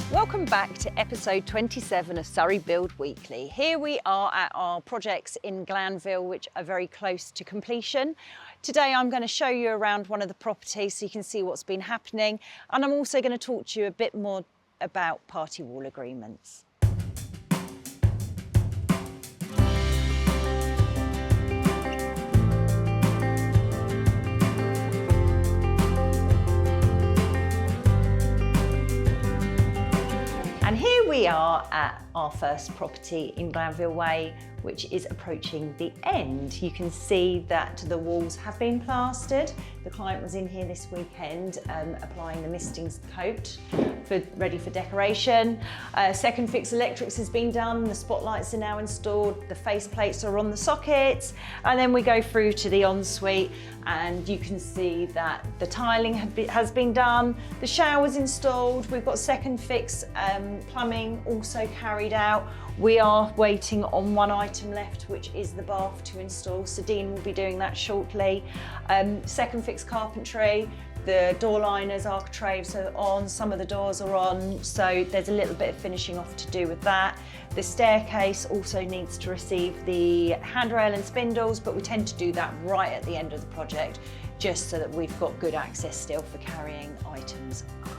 Welcome back to episode 27 of Surrey Build Weekly. Here we are at our projects in Glanville, which are very close to completion. Today I'm going to show you around one of the properties so you can see what's been happening, and I'm also going to talk to you a bit more about party wall agreements. And here we are at our first property in Glanville Way, which is approaching the end. You can see that the walls have been plastered. The client was in here this weekend applying the mistings coat ready for decoration. Second fix electrics has been done. The spotlights are now installed. The face plates are on the sockets. And then we go through to the ensuite, and you can see that the tiling has been done. The shower's installed. We've got second fix plumbing also carried out. We are waiting on one item left, which is the bath to install. So Dean will be doing that shortly. Second fix carpentry. The door liners, architraves are on, some of the doors are on, so there's a little bit of finishing off to do with that. The staircase also needs to receive the handrail and spindles, but we tend to do that right at the end of the project, just so that we've got good access still for carrying items up.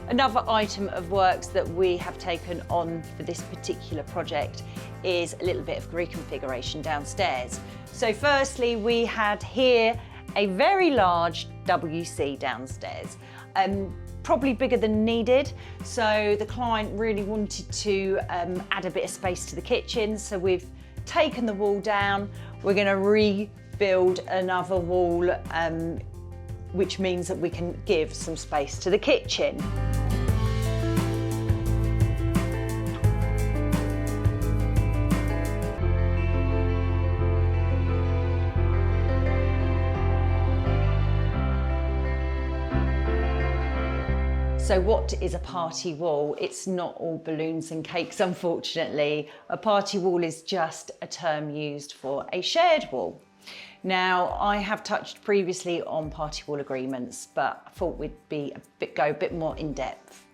Another item of works that we have taken on for this particular project is a little bit of reconfiguration downstairs. So firstly, we had here a very large WC downstairs, probably bigger than needed. So the client really wanted to add a bit of space to the kitchen. So we've taken the wall down. We're going to rebuild another wall, which means that we can give some space to the kitchen. So what is a party wall? It's not all balloons and cakes, unfortunately. A party wall is just a term used for a shared wall. Now, I have touched previously on party wall agreements, but I thought we'd go a bit more in depth.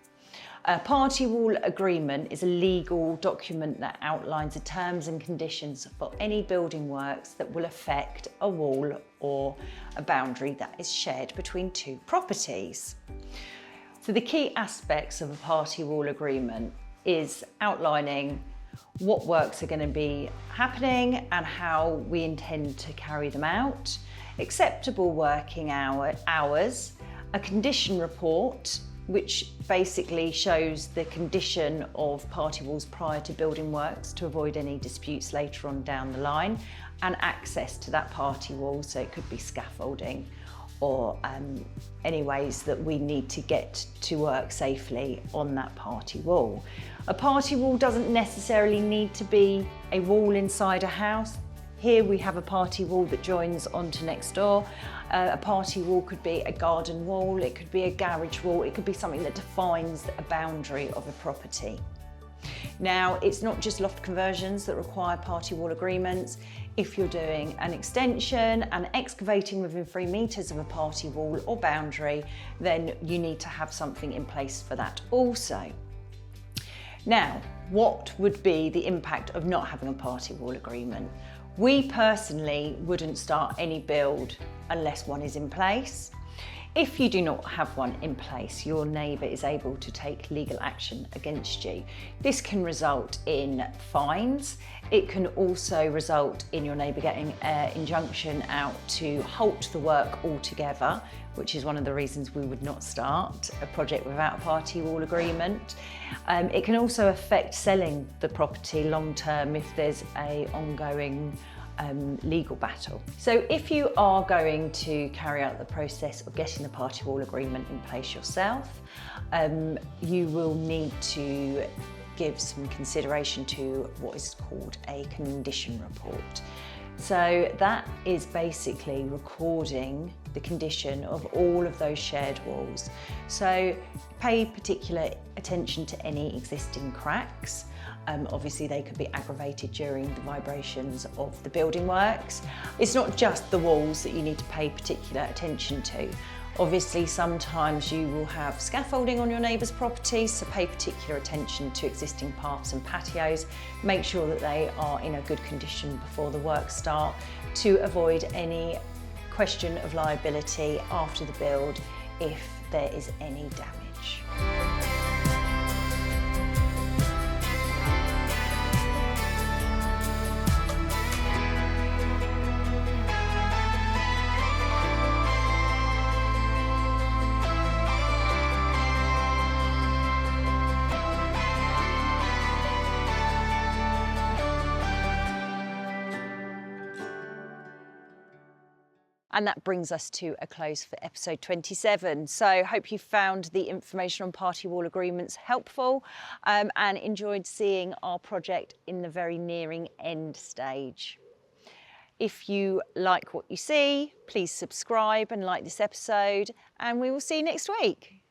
A party wall agreement is a legal document that outlines the terms and conditions for any building works that will affect a wall or a boundary that is shared between two properties. So the key aspects of a party wall agreement is outlining what works are going to be happening and how we intend to carry them out, acceptable working hours, a condition report, which basically shows the condition of party walls prior to building works to avoid any disputes later on down the line, and access to that party wall, so it could be scaffolding or any ways that we need to get to work safely on that party wall. A party wall doesn't necessarily need to be a wall inside a house. Here we have a party wall that joins onto next door. A party wall could be a garden wall, it could be a garage wall, it could be something that defines a boundary of a property. Now, it's not just loft conversions that require party wall agreements. If you're doing an extension and excavating within 3 metres of a party wall or boundary, then you need to have something in place for that also. Now, what would be the impact of not having a party wall agreement? We personally wouldn't start any build unless one is in place. If you do not have one in place, your neighbour is able to take legal action against you. This can result in fines. It can also result in your neighbour getting an injunction out to halt the work altogether, which is one of the reasons we would not start a project without a party wall agreement. It can also affect selling the property long term if there's an ongoing legal battle. So if you are going to carry out the process of getting the party wall agreement in place yourself, you will need to give some consideration to what is called a condition report. So that is basically recording the condition of all of those shared walls. So pay particular attention to any existing cracks. Obviously they could be aggravated during the vibrations of the building works. It's not just the walls that you need to pay particular attention to. Obviously, sometimes you will have scaffolding on your neighbour's property, so pay particular attention to existing paths and patios. Make sure that they are in a good condition before the works start to avoid any question of liability after the build if there is any damage. And that brings us to a close for episode 27. So hope you found the information on party wall agreements helpful and enjoyed seeing our project in the very nearing end stage. If you like what you see, please subscribe and like this episode, and we will see you next week.